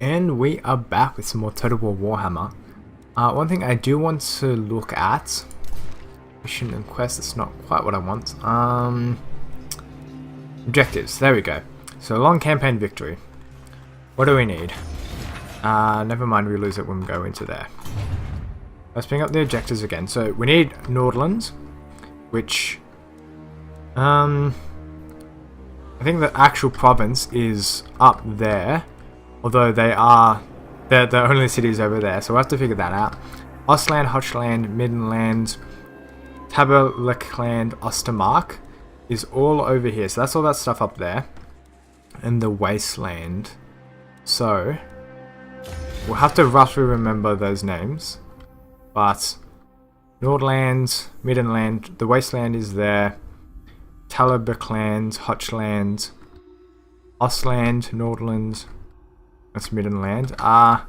And we are back with some more Total War Warhammer. One thing I do want to look at, mission and quest, it's not quite what I want. Objectives, there we go. So long campaign victory. What do we need? Never mind, we lose it when we go into there. Let's bring up the objectives again. So we need Nordland, which I think the actual province is up there. Although they're the only cities over there, so we'll have to figure that out. Ostland, Hochland, Middenland, Taberlichland, Ostermark is all over here. So that's all that stuff up there. And the Wasteland. So we'll have to roughly remember those names. But Nordland, Middenland, the Wasteland is there. Taberlichland, Hochland, Ostland, Nordland. That's Middenland. I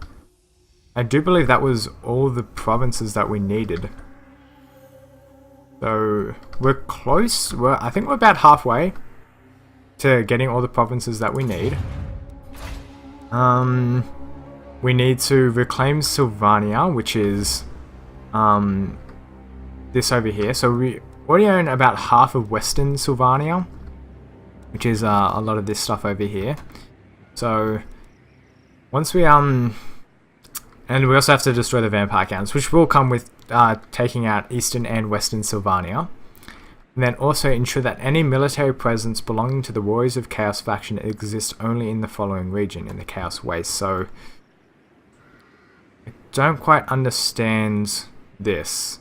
do believe that was all the provinces that we needed. So we're close. I think we're about halfway to getting all the provinces that we need. We need to reclaim Sylvania, which is this over here. So we already own about half of Western Sylvania, which is a lot of this stuff over here. So once we and we also have to destroy the vampire counts, which will come with taking out Eastern and Western Sylvania. And then also ensure that any military presence belonging to the Warriors of Chaos faction exists only in the following region, in the Chaos Waste. So I don't quite understand this.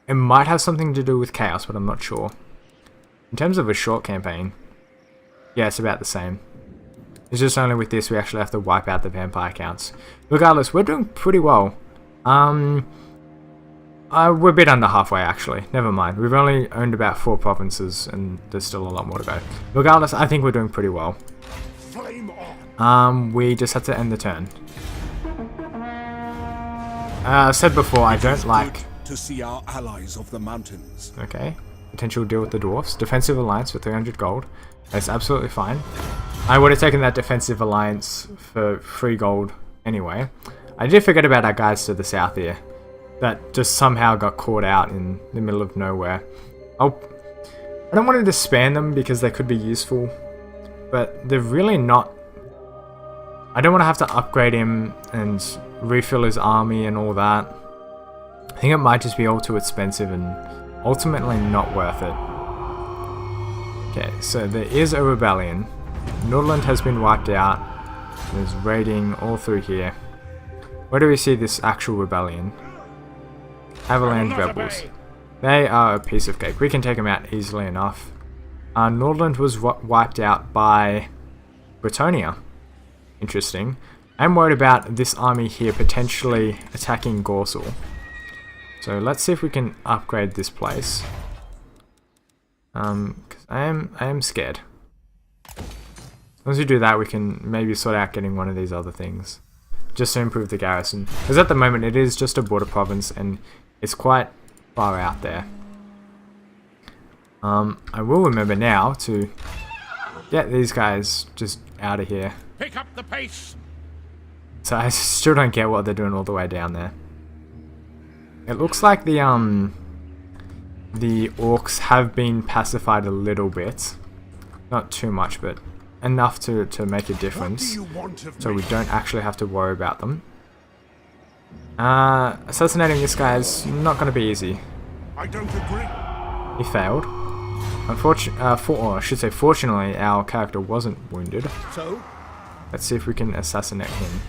It might have something to do with Chaos, but I'm not sure. In terms of a short campaign, yeah, it's about the same. It's just only with this we actually have to wipe out the vampire counts. Regardless, we're doing pretty well. We're a bit under halfway actually. Never mind. We've only owned about 4 provinces and there's still a lot more to go. Regardless, I think we're doing pretty well. We just have to end the turn. I said before, I don't like to see our allies of the mountains. Okay. Potential deal with the Dwarfs. Defensive alliance for 300 gold. That's absolutely fine. I would have taken that defensive alliance for 3 gold anyway. I did forget about our guys to the south here. That just somehow got caught out in the middle of nowhere. I don't want to disband them because they could be useful. But they're really not. I don't want to have to upgrade him and refill his army and all that. I think it might just be all too expensive and ultimately not worth it. Okay, so there is a rebellion. Nordland has been wiped out. There's raiding all through here. Where do we see this actual rebellion? Avaland rebels. They are a piece of cake. We can take them out easily enough. Nordland was wiped out by Britannia. Interesting. I'm worried about this army here potentially attacking Gorsel. So let's see if we can upgrade this place. Because I am scared. Once we do that, we can maybe sort out getting one of these other things. Just to improve the garrison. Because at the moment it is just a border province and it's quite far out there. I will remember now to get these guys just out of here. Pick up the pace. So I still don't get what they're doing all the way down there. It looks like the orcs have been pacified a little bit. Not too much, but enough to make a difference. So we don't actually have to worry about them. Assassinating this guy is not going to be easy. I don't agree. He failed. Fortunately, our character wasn't wounded. So? Let's see if we can assassinate him.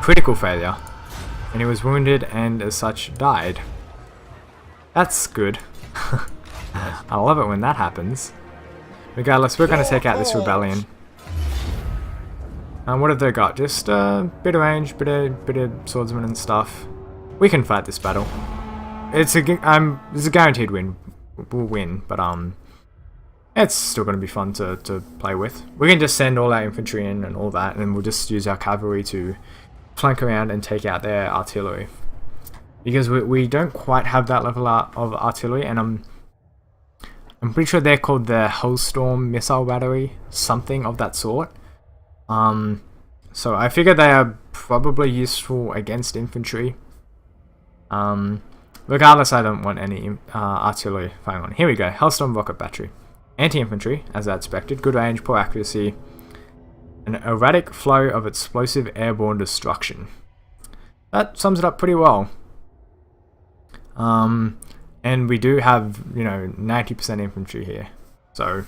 Critical failure. And he was wounded and as such died. That's good. I love it when that happens. Regardless, we're going to take out this rebellion. What have they got? Just a bit of range, bit of swordsman and stuff. We can fight this battle. It's a guaranteed win. We'll win, but it's still going to be fun to play with. We can just send all our infantry in and all that, and then we'll just use our cavalry to flank around and take out their artillery. Because we don't quite have that level of artillery, and I'm pretty sure they're called the Hellstorm Missile Battery, something of that sort. So I figure they are probably useful against infantry. Regardless, I don't want any artillery firing on. Here we go. Hellstorm rocket battery. Anti-infantry, as I expected. Good range, poor accuracy. An erratic flow of explosive airborne destruction. That sums it up pretty well. And we do have, you know, 90% infantry here. So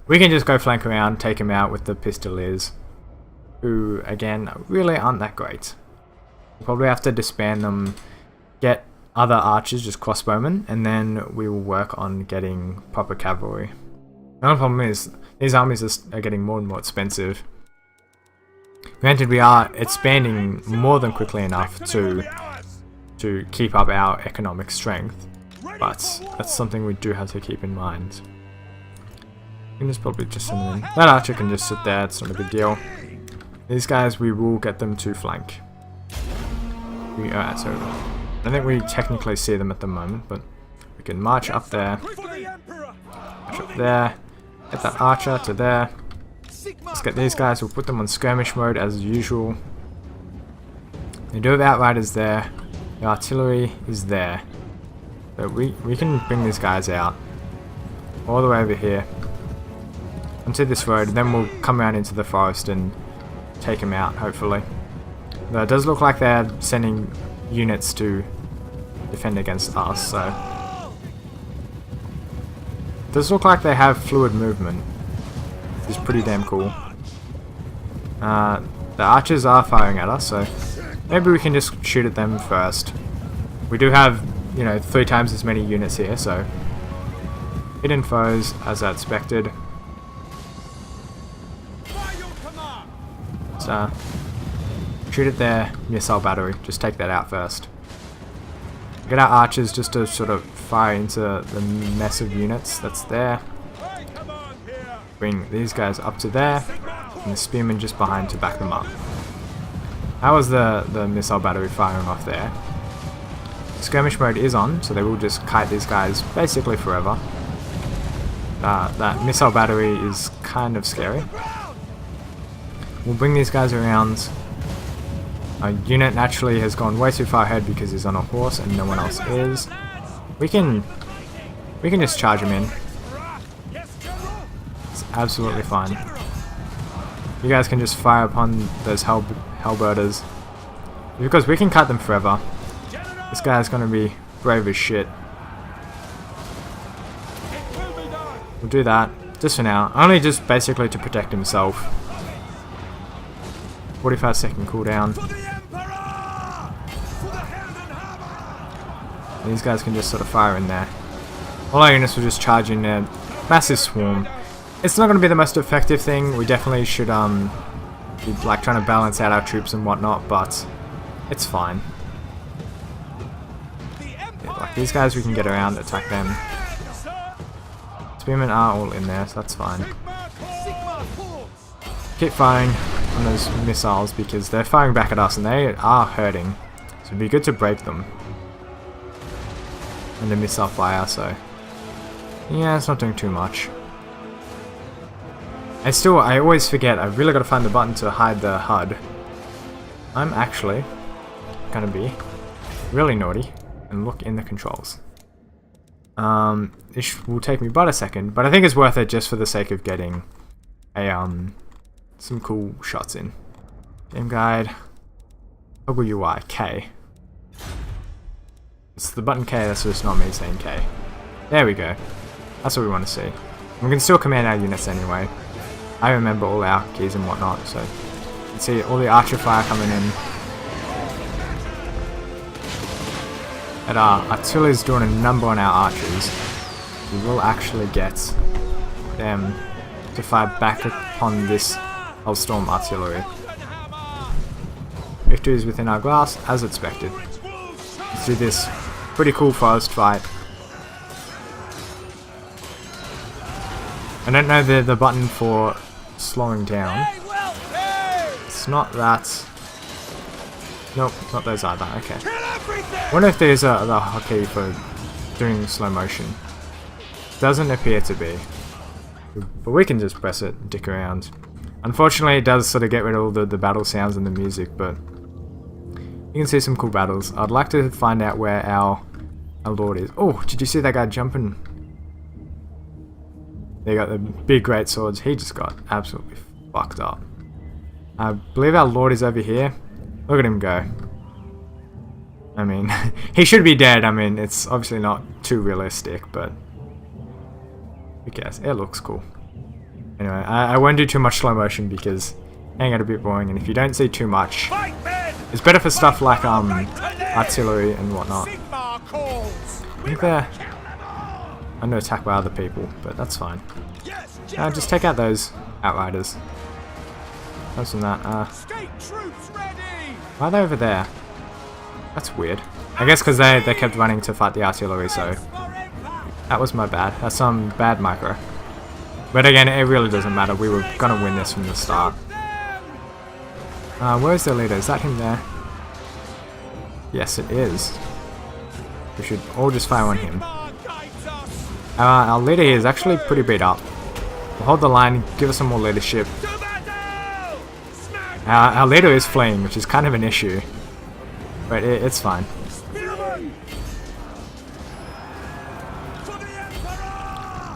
we can just go flank around, take him out with the pistoliers, who, again, really aren't that great. We'll probably have to disband them, get other archers, just crossbowmen, and then we will work on getting proper cavalry. The only problem is, these armies are getting more and more expensive. Granted, we are expanding more than quickly enough to keep up our economic strength, but that's something we do have to keep in mind. You can just probably just send them in. That archer can just sit there, it's not a big deal. These guys, we will get them to flank. So I don't think we technically see them at the moment, but we can march up there, march up there, get that archer to there. Let's get these guys, we'll put them on skirmish mode as usual. They do have outriders there, the artillery is there. But we can bring these guys out all the way over here onto this road, and then we'll come around into the forest and take them out, hopefully. Though it does look like they're sending units to defend against us, so it does look like they have fluid movement, which is pretty damn cool. The archers are firing at us, so maybe we can just shoot at them first. We do have, you know, 3 times as many units here, so hidden foes as I expected. So shoot at their missile battery, just take that out first. Get our archers just to sort of fire into the mess of units that's there. Bring these guys up to there, and the spearmen just behind to back them up. How was the missile battery firing off there? Skirmish mode is on, so they will just kite these guys basically forever. That missile battery is kind of scary. We'll bring these guys around. Our unit naturally has gone way too far ahead because he's on a horse and no one else is. We can just charge him in. It's absolutely fine. You guys can just fire upon those halberders, because we can cut them forever. This guy's gonna be brave as shit. We'll do that just for now, only just basically to protect himself. 45-second cooldown. These guys can just sort of fire in there. All our units will just charge in a massive swarm. It's not going to be the most effective thing. We definitely should be like trying to balance out our troops and whatnot, but it's fine. Yeah, like these guys we can get around, attack them. Spearmen are all in there, so that's fine. Keep firing on those missiles because they're firing back at us and they are hurting. So it'd be good to break them. And the missile fire, so yeah, it's not doing too much. I always forget, I've really got to find the button to hide the HUD. I'm actually gonna be really naughty and look in the controls. This will take me but a second, but I think it's worth it just for the sake of getting a some cool shots in. Game guide, toggle UI, K. It's the button K, that's just not me saying K. There we go. That's what we want to see. We can still command our units anyway. I remember all our keys and whatnot, so you can see all the archer fire coming in. And our artillery's doing a number on our archers. We will actually get them to fire back upon this Hellstorm artillery. Victory is within our grasp, as expected. Let's do this pretty cool forest fight. I don't know the button for slowing down. It's not that. Nope, not those either. Okay. I wonder if there's the hotkey for doing slow motion. Doesn't appear to be. But we can just press it, dick around. Unfortunately, it does sort of get rid of all the battle sounds and the music, but you can see some cool battles. I'd like to find out where our lord is. Oh, did you see that guy jumping? They got the big great swords. He just got absolutely fucked up. I believe our lord is over here. Look at him go. I mean, he should be dead. I mean, it's obviously not too realistic, but who cares? It looks cool. Anyway, I won't do too much slow motion because it get a bit boring, and if you don't see too much, it's better for stuff like artillery and whatnot. I think they're under attack by other people, but that's fine. Just take out those outriders. Other than that, why are they over there? That's weird. I guess because they kept running to fight the artillery, so that was my bad. That's some bad micro. But again, it really doesn't matter. We were gonna win this from the start. Where's the leader? Is that him there? Yes, it is. We should all just fire on him. Our leader here is actually pretty beat up. We'll hold the line, give us some more leadership. Our leader is fleeing, which is kind of an issue. But it's fine.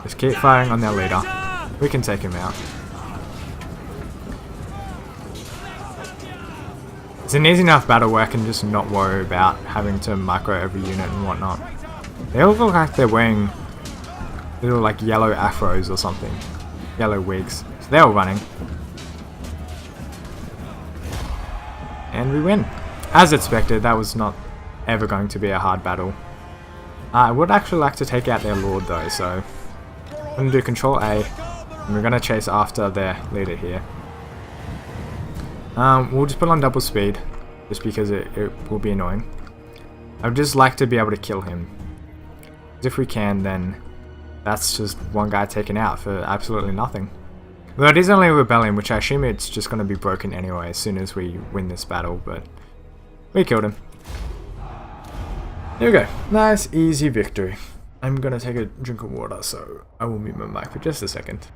Just keep firing on their leader. We can take him out. It's an easy enough battle where I can just not worry about having to micro every unit and whatnot. They all look like they're wearing little like yellow afros or something. Yellow wigs. So they're all running. And we win. As expected, that was not ever going to be a hard battle. I would actually like to take out their lord though, so I'm going to do Control A, and we're going to chase after their leader here. We'll just put on double speed, just because it will be annoying. I would just like to be able to kill him. If we can, then that's just one guy taken out for absolutely nothing. Though it is only a rebellion, which I assume it's just going to be broken anyway as soon as we win this battle, but we killed him. There we go. Nice, easy victory. I'm going to take a drink of water, so I will mute my mic for just a second.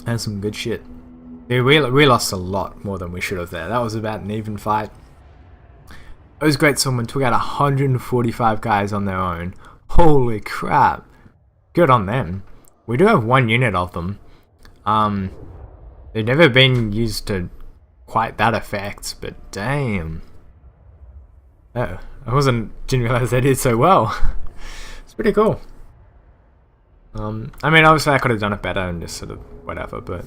That's some good shit. Dude, we lost a lot more than we should have there. That was about an even fight. Those great swordsmen took out 145 guys on their own. Holy crap. Good on them. We do have one unit of them. They've never been used to quite that effect, but damn. Oh, didn't realize they did so well. It's pretty cool. I mean, obviously I could have done it better and just sort of whatever, but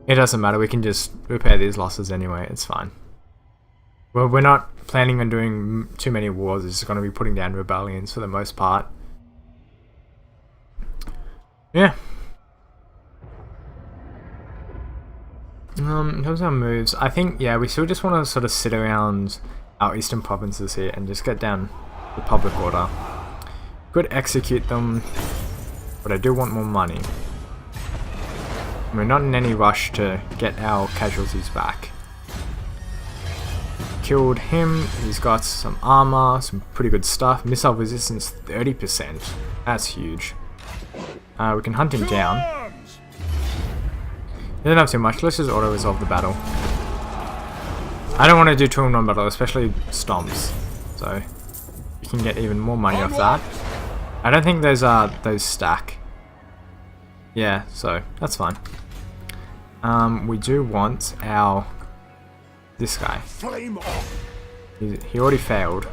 it doesn't matter. We can just repair these losses anyway. It's fine. Well, we're not planning on doing too many wars. It's going to be putting down rebellions for the most part. Yeah. In terms of our moves, I think, yeah, we still just want to sort of sit around our eastern provinces here and just get down the public order. Could execute them, but I do want more money. We're not in any rush to get our casualties back. Killed him. He's got some armor, some pretty good stuff. Missile resistance 30%. That's huge. We can hunt him down. He doesn't have too much. Let's just auto-resolve the battle. I don't want to do 2-in-1 battle, especially stomps. So you can get even more money off that. I don't think those stack. Yeah, so that's fine. We do want this guy. He already failed.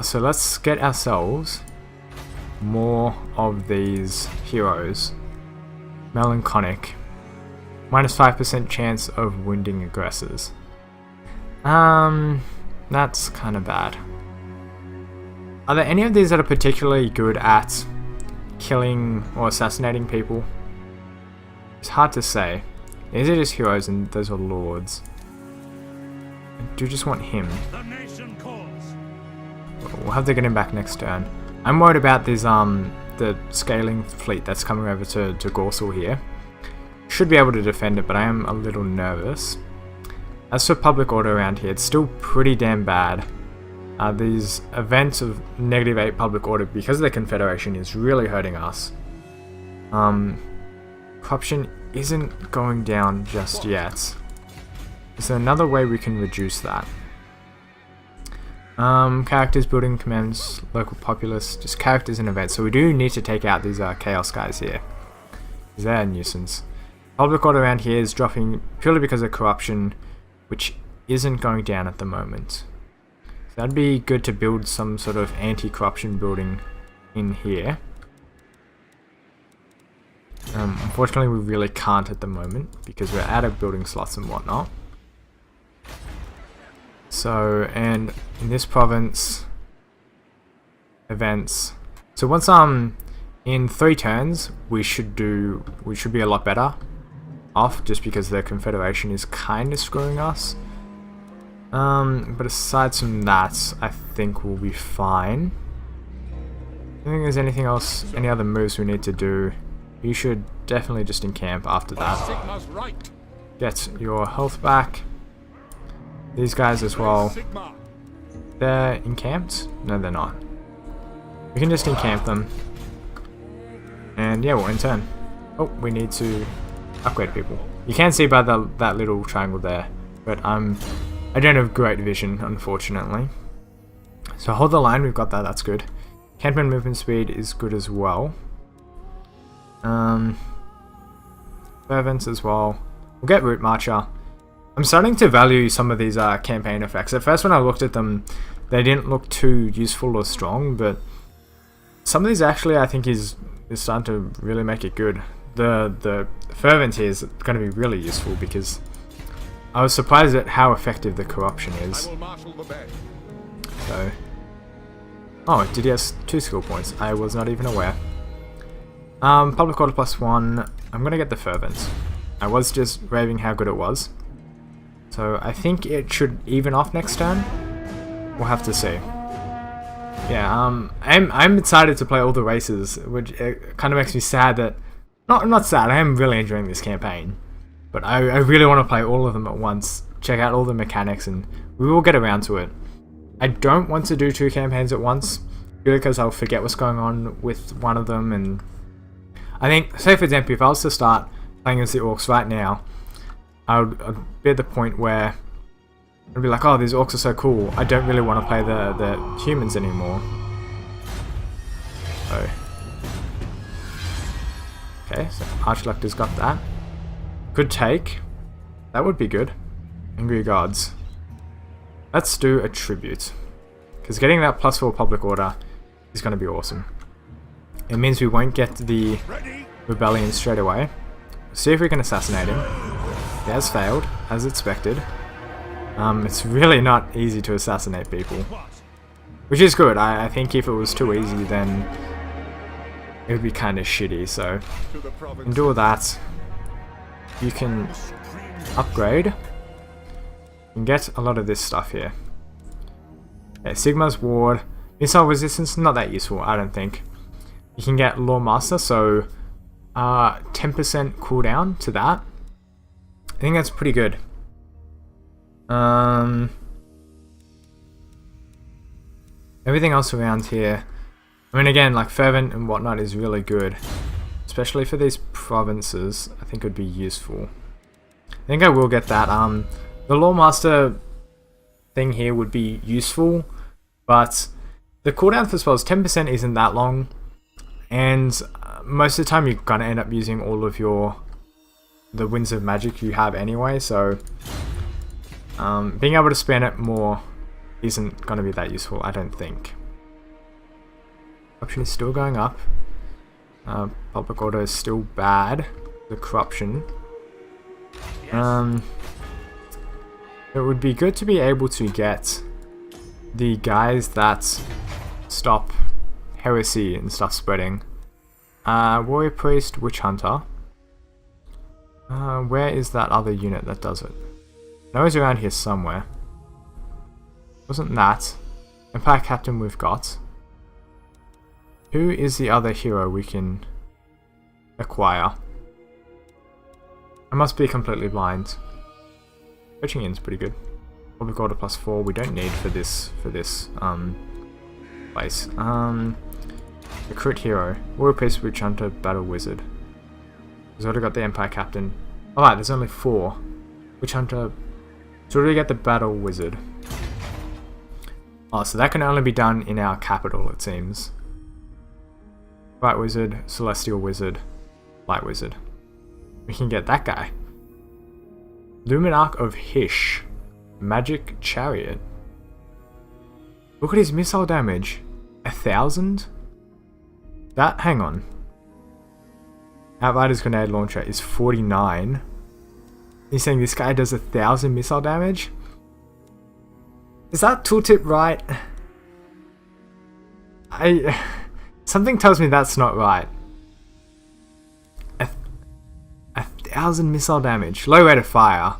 So let's get ourselves more of these heroes. Melancholic. Minus 5% chance of wounding aggressors. That's kind of bad. Are there any of these that are particularly good at killing or assassinating people? It's hard to say. These are just heroes and those are lords. I do just want him. We'll have to get him back next turn. I'm worried about this the scaling fleet that's coming over to Gorsel here. Should be able to defend it, but I am a little nervous. As for public order around here, it's still pretty damn bad. These events of -8 public order because of the Confederation is really hurting us. Corruption isn't going down just yet. Is there another way we can reduce that? Characters, building commands, local populace, just characters and events. So we do need to take out these chaos guys here. They're a nuisance. Public order around here is dropping purely because of corruption, which isn't going down at the moment. So that'd be good to build some sort of anti-corruption building in here. Unfortunately, we really can't at the moment because we're out of building slots and whatnot. So, and in this province, events. So once in 3 turns, we should be a lot better off, just because the Confederation is kind of screwing us. But aside from that, I think we'll be fine. I don't think there's anything else, any other moves we need to do. You should definitely just encamp after that. Get your health back. These guys as well. They're encamped? No, they're not. We can just encamp them. And yeah, we'll end turn. Oh, we need to upgrade people. You can see by that little triangle there, but I don't have great vision, unfortunately. So hold the line, we've got that, that's good. Campman movement speed is good as well. Fervence as well. We'll get Root Marcher. I'm starting to value some of these campaign effects. At first when I looked at them, they didn't look too useful or strong, but some of these actually I think is starting to really make it good. The Fervent here is going to be really useful because I was surprised at how effective the corruption is. So, oh, did he have 2 skill points? I was not even aware. Public order +1. I'm gonna get the Fervent. I was just raving how good it was. So I think it should even off next turn. We'll have to see. Yeah, I'm excited to play all the races, which kind of makes me sad that not sad. I am really enjoying this campaign, but I really want to play all of them at once. Check out all the mechanics, and we will get around to it. I don't want to do 2 campaigns at once, purely because I'll forget what's going on with one of them. And I think, say for example, if I was to start playing as the Orcs right now, I'd be at the point where I'd be like, oh, these Orcs are so cool, I don't really want to play the humans anymore. So, okay, so Archlector's got that. Could take. That would be good. Angry Gods. Let's do a tribute, because getting that +4 public order is going to be awesome. It means we won't get the rebellion straight away. See if we can assassinate him. He has failed, as expected. It's really not easy to assassinate people, which is good. I think if it was too easy, then it would be kind of shitty. So, endure that. You can upgrade and get a lot of this stuff here. Okay, Sigma's Ward. Missile resistance, not that useful, I don't think. You can get Law Master, so 10% cooldown to that. I think that's pretty good. Everything else around here, I mean, again, like Fervent and whatnot is really good, especially for these provinces. I think it would be useful. I think I will get that. The Lawmaster thing here would be useful, but the cooldown for spells 10% isn't that long, and most of the time you're gonna end up using all of the Winds of Magic you have anyway. So being able to spend it more isn't going to be that useful, I don't think. Corruption is still going up. Public order is still bad. The corruption. It would be good to be able to get the guys that stop heresy and stuff spreading. Warrior Priest, Witch Hunter. Where is that other unit that does it? I know it's around here somewhere. Wasn't that Empire Captain we've got? Who is the other hero we can acquire? I must be completely blind. Poaching in's pretty good. Public order +4 we don't need for this place. Recruit hero. Warrior priest, witch hunter, battle wizard. We've already got the empire captain. Alright, there's only 4. Witch hunter. So we get the battle wizard. Oh, so that can only be done in our capital, it seems. White wizard, celestial wizard, light wizard. We can get that guy. Luminarch of Hish. Magic chariot. Look at his missile damage. 1,000? That, hang on. Outrider's grenade launcher is 49. You're saying this guy does 1,000 missile damage? Is that tooltip right? Something tells me that's not right. 1,000 missile damage. Low rate of fire,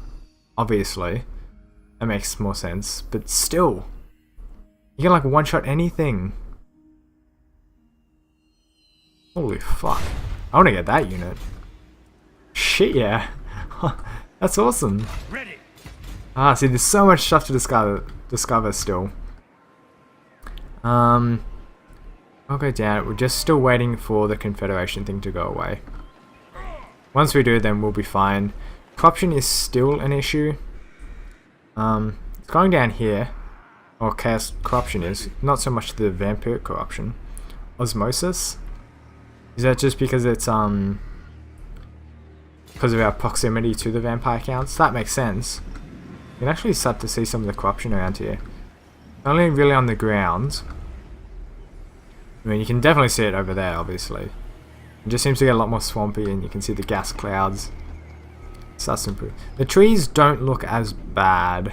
obviously. That makes more sense, but still. You can like one-shot anything. Holy fuck. I want to get that unit. Shit, yeah. That's awesome. Ready. Ah, see, there's so much stuff to discover still. I'll go down. We're just still waiting for the Confederation thing to go away. Once we do, then we'll be fine. Corruption is still an issue. It's going down here. Or chaos corruption is. Not so much the vampiric corruption. Osmosis. Is that just because it's because of our proximity to the vampire counts? That makes sense. You can actually start to see some of the corruption around here. Only really on the ground. I mean, you can definitely see it over there, obviously. It just seems to get a lot more swampy, and you can see the gas clouds. So that's improved. The trees don't look as bad.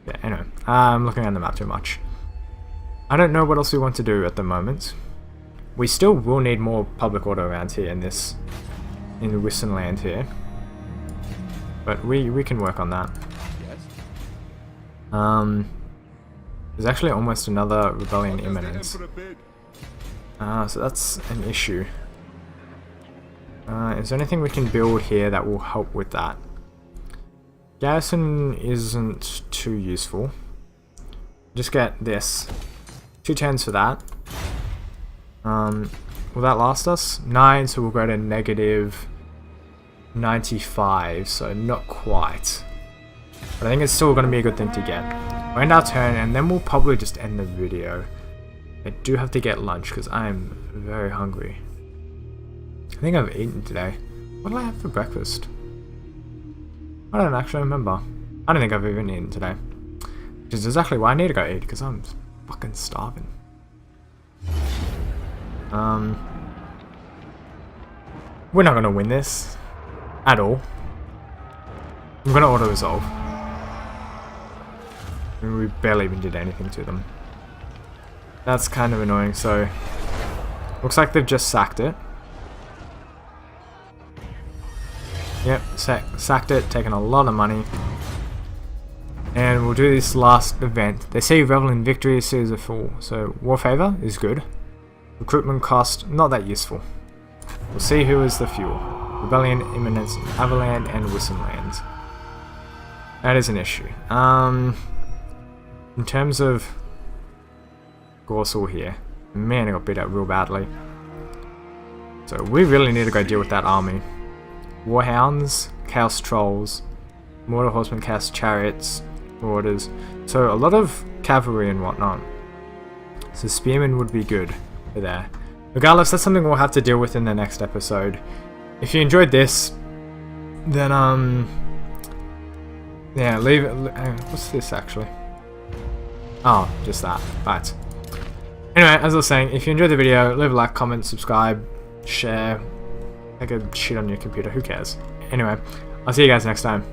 Yeah, anyway. I'm looking at the map too much. I don't know what else we want to do at the moment. We still will need more public order around here in the Western land here. But we can work on that. Yes. There's actually almost another rebellion imminent. So that's an issue. Is there anything we can build here that will help with that? Garrison isn't too useful. Just get this. 2 turns for that. Will that last us? 9, so we'll go to negative 95, so not quite. But I think it's still going to be a good thing to get. We'll end our turn, and then we'll probably just end the video. I do have to get lunch, because I am very hungry. I think I've eaten today. What did I have for breakfast? I don't actually remember. I don't think I've even eaten today. Which is exactly why I need to go eat, because I'm fucking starving. We're not going to win this. At all. I'm going to auto-resolve. I mean, we barely even did anything to them. That's kind of annoying, so... Looks like they've just sacked it. Yep, sacked it, taken a lot of money. And we'll do this last event. They say revel in victory, series of fool. So, war favor is good. Recruitment cost, not that useful. We'll see who is the fuel. Rebellion, Imminence, Avaland, and Wissenland. That is an issue. In terms of Gorsel here, man, I got beat up real badly. So we really need to go deal with that army. Warhounds, Chaos Trolls, Mortal Horsemen, Chaos Chariots, Orders. So a lot of cavalry and whatnot. So Spearmen would be good for there. Regardless, that's something we'll have to deal with in the next episode. If you enjoyed this, then yeah, leave it. What's this actually? Oh, just that. Right. Anyway, as I was saying, if you enjoyed the video, leave a like, comment, subscribe, share. Take a shit on your computer. Who cares? Anyway, I'll see you guys next time.